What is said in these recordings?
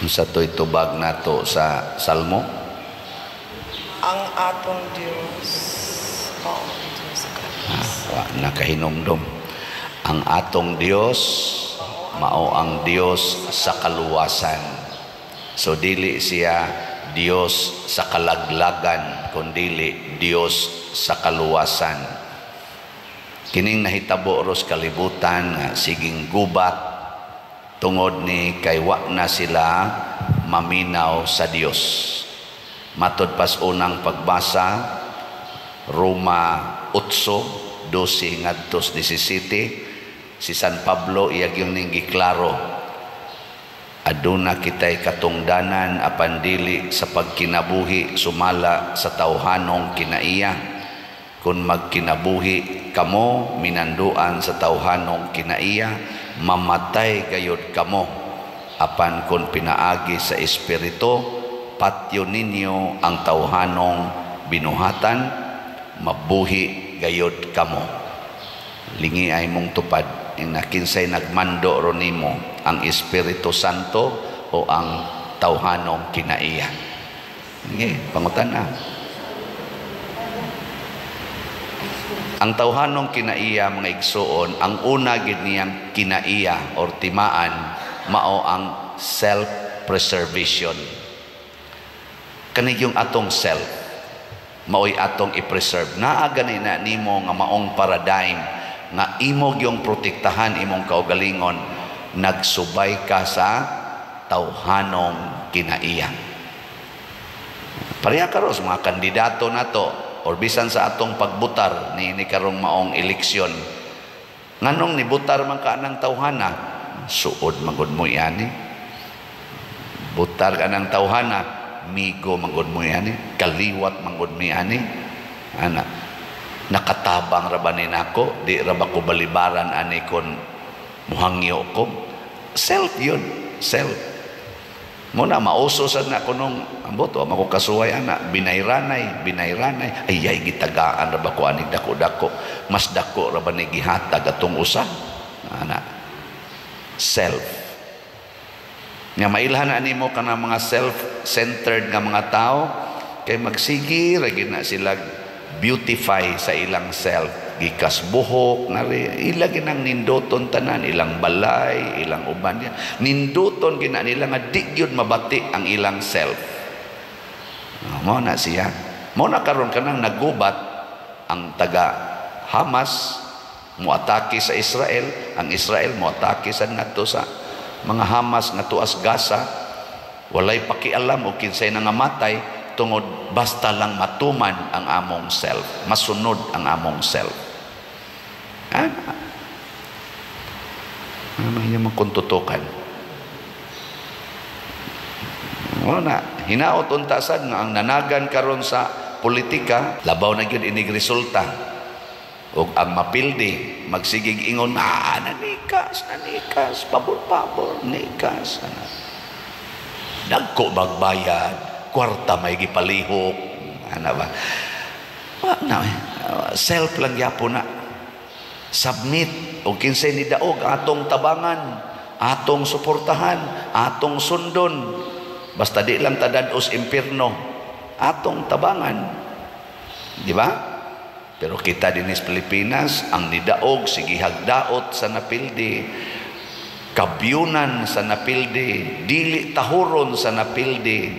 Sa to'y tubag nato sa Salmo. Ang atong Diyos. Oh, Diyos Nakahinumdum. Ang atong Diyos mao ang Diyos sa kaluwasan. So dili siya Diyos sa kalaglagan, kundili Diyos sa kaluwasan. Kining nahitabo ros kalibutan siging gubat tungod ni kay wa na sila maminaw sa Dios. Matod pas unang pagbasa Roma 8:12 ngadto 17, si San Pablo iyag yung ning giklaro, aduna kitay katungdanan apan dili sa pagkinabuhi sumala sa tawhanong kinaiya. Kung magkinabuhi kamo minanduan sa tawhanong kinaiya, mamatay gayud kamo. Apan kung pinaagi sa espiritu, patyo ninyo ang tawhanong binuhatan, mabuhi gayud kamo. Lingi ay mong tupad, nakinsay nagmando ro nimo, ang Espiritu Santo o ang tawhanong kinaiya. Pangutan na. Ang tawhanong kinaiya, mga igsoon, ang una gid niyang kinaiya or timaan mao ang self-preservation. Kani yung atong self mao'y atong i-preserve. Naa gani na nimo nga maong paradigm nga imo yung protektahan imong kaugalingon, nagsubay ka sa tawhanong kinaiya. Pareha karos mga kandidato nato or bisan sa atong pagbutar ni karong maong eleksyon, nganong nibutar man ka ng tawhana, suod magud mo yani. Butar ka ng tawhana, migo magud mo yani, kaliwat magud mo yani. Ana, nakatabang ra ba ni nako, di ra ba ko balibaran ani kon muhangyo ko. Self yun, self. Muna mauso sad na kunong ambot wa mako kasuway ana, binayranay ay gitagaan ra ba ko ani dako-dako, mas dako ra ba ni gihatag atong usa ana. Self nga mailhan ani mo kana mga self-centered nga mga tao kay magsigi ra gid na sila beautify sa ilang self, gikas buhok nari ilagi nang nindoton tanan, ilang balay, ilang uban yan, nindoton gina nila nga di gyud mabati ang ilang self. Mo na siya, mo na karon kanang nagubat ang taga Hamas muatake sa Israel, ang Israel muatake sa nato sa mga Hamas nga tuas Gaza, walay pakialam o kinsay nangamatay tungod basta lang matuman ang among self, masunod ang among self. Ano niya magkuntutukan? Wala, hinaot untasad nga ang nanagan karon sa politika, labaw na gyud inig resulta. Ug ang mapildi magsigig ingon, nanikas, pabor, nikas. Dagko magbayad, kwarta may gipalihok, ano ba? Self lang yapo na. Submit o kinsay ni daog atong tabangan, atong suportahan, atong sundon. Basta di lang tadados impierno, atong tabangan. Di ba? Pero kita din sa Pilipinas, ang nidaog sige hagdaot sa napildi, kabyunan sa napildi, dili tahuron sa napildi.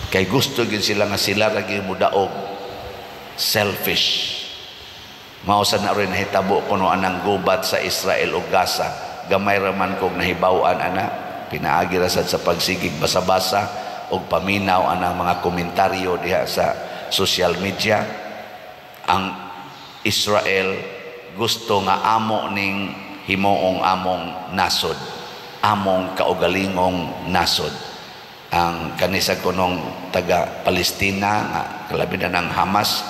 Kay gusto gid sila nga sila ra gyud mudaog. Selfish. Mao sa na rin nahitabo kuno anang gubat sa Israel ug Gaza. Gamay ra man kog nahibaw-an ana, pinaagi ra sad sa pagsigig basa-basa ug paminaw anang mga komentaryo diha sa social media. Ang Israel gusto nga amo ning himuong among nasod, among kaugalingong nasod. Ang kanisa kunong taga Palestina nga kalabinan ng Hamas,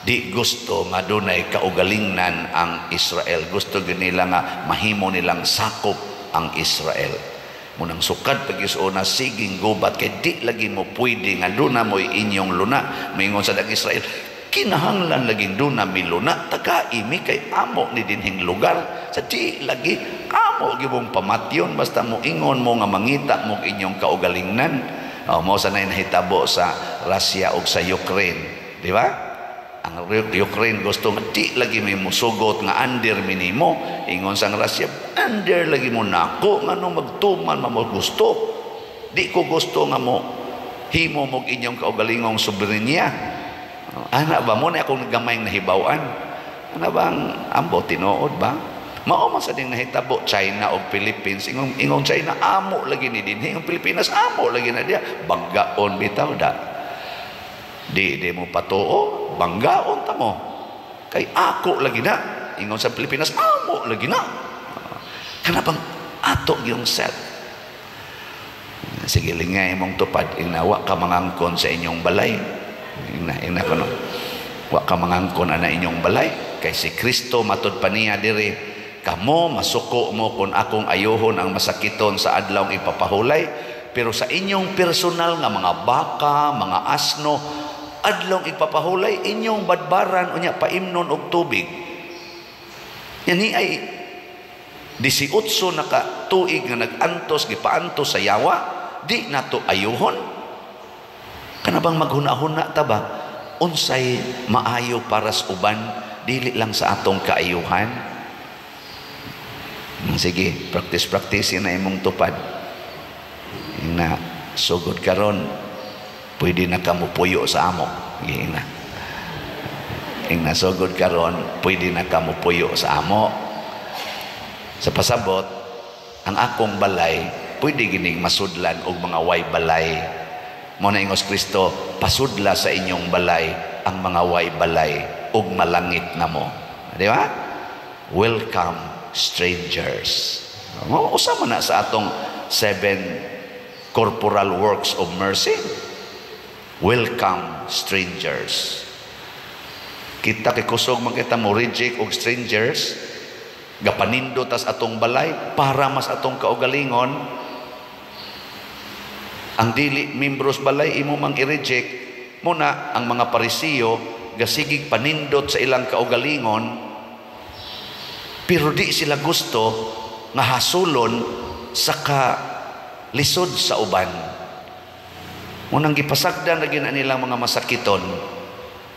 di gusto nga dunay kaugalingnan ang Israel. Gusto nila nga mahimo nilang sakop ang Israel. Munang sukad pag-isuna siging gubat kay di lagi mo pwede nga luna mo inyong luna. Maingon sa dag Israel, kinahanglan laging luna mi luna, taga imi kay amo ni dinhing lugar. Sa di lagi amo amo gibong pamatyon basta mo ingon mo nga mangita mo inyong kaugalingnan. Mao sanay nahitabo sa Russia ug sa Ukraine, di ba? Ang Ukraine gusto nga di lagi may musugot nga under minimo, ingon sang Russia under lagi mo nako ngano magtuman mo gusto. Di ko gusto nga mo himo mo inyong kaugalingong soberenya. Ana ba mo na akong gamay nahibaw-an? Ana bang ambo tinuod ba? Mao man sa ding nahitabo China o Philippines, ingong China amo lagi ni dinhi, ang Pilipinas amo lagi na dia, banggaon bitaw da. Di mo patuo, banggaon ta mo. Kay ako lagi na, ingon sa Pilipinas amo lagi na. Kana bang ato yung set. Sige lingay imong tupad, inawa ka mangangkon sa inyong balay. Ina ko no. Wa ka mangangkon ana inyong balay, kay si Kristo matud pa niya diri. Kamo masuko mo kung akong ayohon ang masakiton sa adlaw ipapahulay, pero sa inyong personal nga mga baka, mga asno, adlaw ipapahulay inyong badbaran unya paimnon og tubig. Yani ay 18 na ka tuig nga nag-antos gipaantos sa yawa, di nato ayohon. Kana bang maghuna-huna ta ba unsay maayo para sa uban, dili lang sa atong kaayuhan? Sige, practice na imong tupad. Ina, sugod karon, pwede na ka mupuyo sa amo. Ina, sugod karon, pwede na ka mupuyo sa amo. Sa pasabot, ang akong balay, pwede gining masudlan og mga way balay. Muna ingos Kristo, pasudla sa inyong balay ang mga way balay og malangit na mo. Di ba? Welcome strangers. Usama na sa atong 7 corporal works of mercy. Welcome strangers. Kita kay kusog man kita mo reject og strangers, gapanindo tas atong balay para mas atong kaugalingon. Ang dili membros balay imo mang i-reject muna ang mga Parisiyo gasigig panindot sa ilang kaugalingon. Pero di sila gusto nga hasulon sa lisod sa uban. Munang gipasagdan lagi na nilang mga masakiton,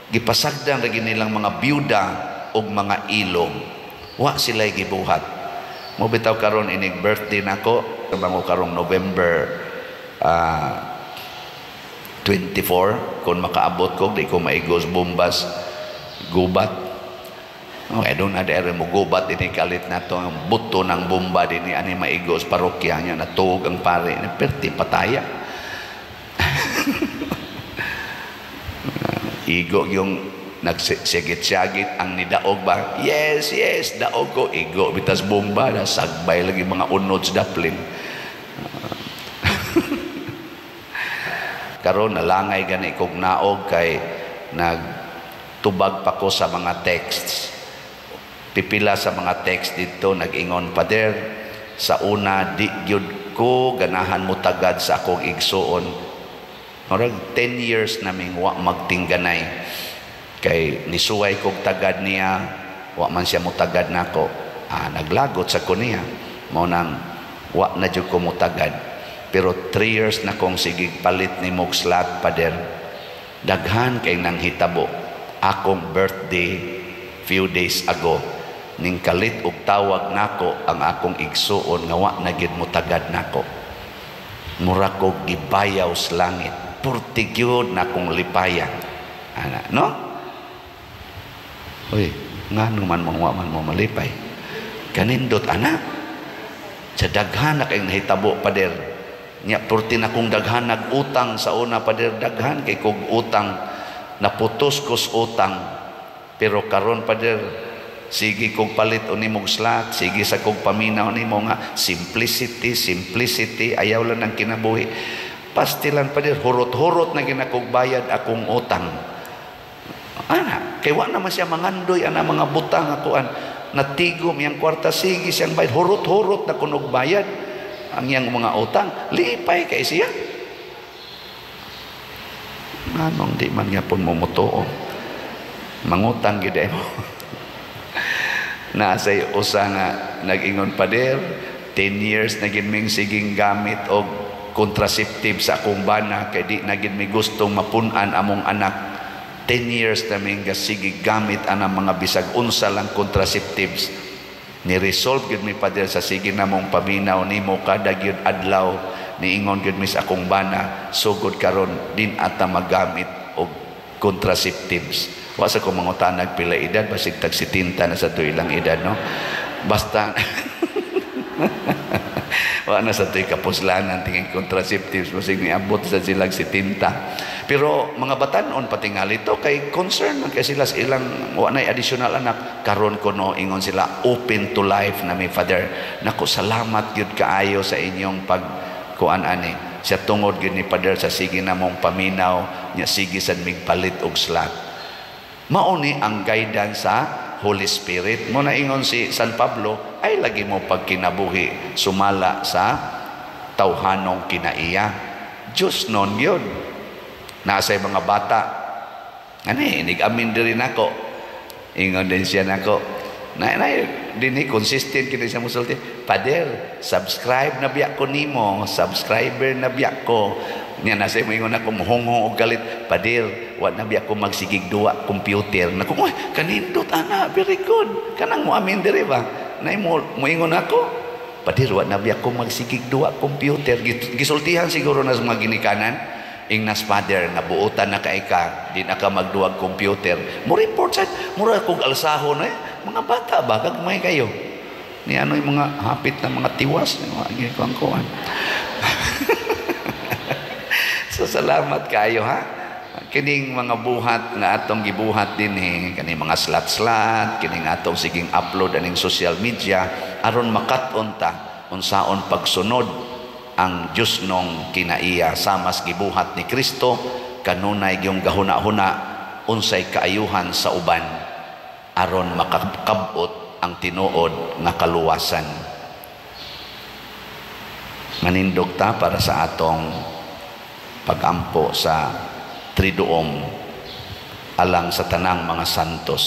gipasagdan lagi nilang mga byuda o mga ilong. Wa sila'y gibuhat. Mo bitaw karon inig birthday nako, bango karong November 24, kung makaabot ko, di ko maigos bombas, gubat. Okay, doon na dere mo gubat din kalit na to ang buto ng bomba din ni ani maigos parokya niya natuog ang pare na perti pataya. Igo yung nagsigit-sigit ang nidaog ba? Yes, daog ko igo bitas bomba na sagbay lagi mga unods daplin. Karon nalangay gani kog naog kay nagtubag pa ko sa mga texts. Pipila sa mga text dito nag-ingon, Pader, sa una di gyud ko ganahan mo tagad sa akong igsuon. Murag 10 years naming wa magtingganay. Kay nisuway kog tagad niya, wa man siya mo tagad nako. Naglagot sa ko niya. Mao nang wa na jud ko mo tagad. Pero 3 years na kong sigig palit ni Mogslat, Pader. Daghan kay nang hitabo. Akong birthday few days ago. Ning kalit og tawag nako ang akong igsuon nga wa na gid mo tagad nako. Mura ko gibayaw sa langit. Purtigyod na kong lipayan. Ana, no? Uy, nga naman mo wa man mo malipay. Kanindot ana. Sa daghan na kay nahitabo, Pader. Nya purti na kong daghan nag-utang sa una, Pader, daghan kay kog utang, naputos ko sa utang. Pero karon, Pader, sige kong palit o nimong slat, sige sa kong paminaw nimo nga simplicity, ayaw lang ng kinabuhi. Pastilan, Pader, hurot-hurot na ginakog bayad akong utang. Ana, kay wa naman siya mangandoy ana mga butang akuan, natigom yang kwarta, sige siyang bayad, hurot-hurot na kunog bayad ang yang mga utang, lipay kay siya. Anong di man nga pun mumutuo, mangutang gid mo. Na say usa nga nag-ingon, Pader, 10 years na gid ming siging gamit og contraceptive sa akong bana kay di na gid mi gustong mapun-an among anak. 10 years na ming sige gamit anang mga bisag unsa lang contraceptives. Ni-resolve gid mi Pader sa sige namong paminaw nimo kada gyud adlaw niingon gid mi sa akong bana sugod karon din ata magamit og contraceptives. Wa sa ko mangutanag pila edad basig tag 70 na sa ilang edad no. Basta wa na sa tuy kapuslanan tingin contraceptives basig niabot sa silang 70. Pero mga batanon patingali to kay concern man kay sila sa ilang wa nay additional anak karon ko no ingon sila open to life na mi Father. Nako salamat gyud kaayo sa inyong pag kuan ani. Siya tungod gyud ni Father sa sige namong paminaw nya sige sad migpalit og slot. Mao ni ang guidance sa Holy Spirit. Mo na ingon si San Pablo ay lagi mo pagkinabuhi sumala sa tawhanong kinaiya. Diyos non yun. Nasa mga bata. Ani, nig-amin din ako. Ingon din siya nako. Dini, consistent kita siya musulti. Pader, subscribe na biyak ko nimo. Subscriber na biyak ko. Niya nasa mo ingon ako, muhong-hong o galit. Pader, wala na biyak ko magsigig duwa computer. Naku, kanindot, ana, very good. Kanang mo amin diri ba? Nay mo ingon ako. Pader, wala na biyak ko magsigig duwa computer. Gisultihan siguro na sa mga ginikanan. Ingnas Father, nabuutan na kaika, di na ka magduwag computer. Mo report sa, mura kong alsahon mga bata ba, kagmay kayo. Ni ano yung mga hapit na mga tiwas, mga kuwan. So salamat kayo ha. Kining mga buhat na atong gibuhat din kining mga slat-slat, kining atong siging upload aning social media, aron makat-on ta, unsaon pagsunod ang Diyos nung kinaiya sa mas gibuhat ni Kristo kanunay yung gahuna-huna unsay kaayuhan sa uban aron makakabot ang tinuod nga kaluwasan. Manindog ta para sa atong pagampo sa Triduum alang sa tanang mga santos.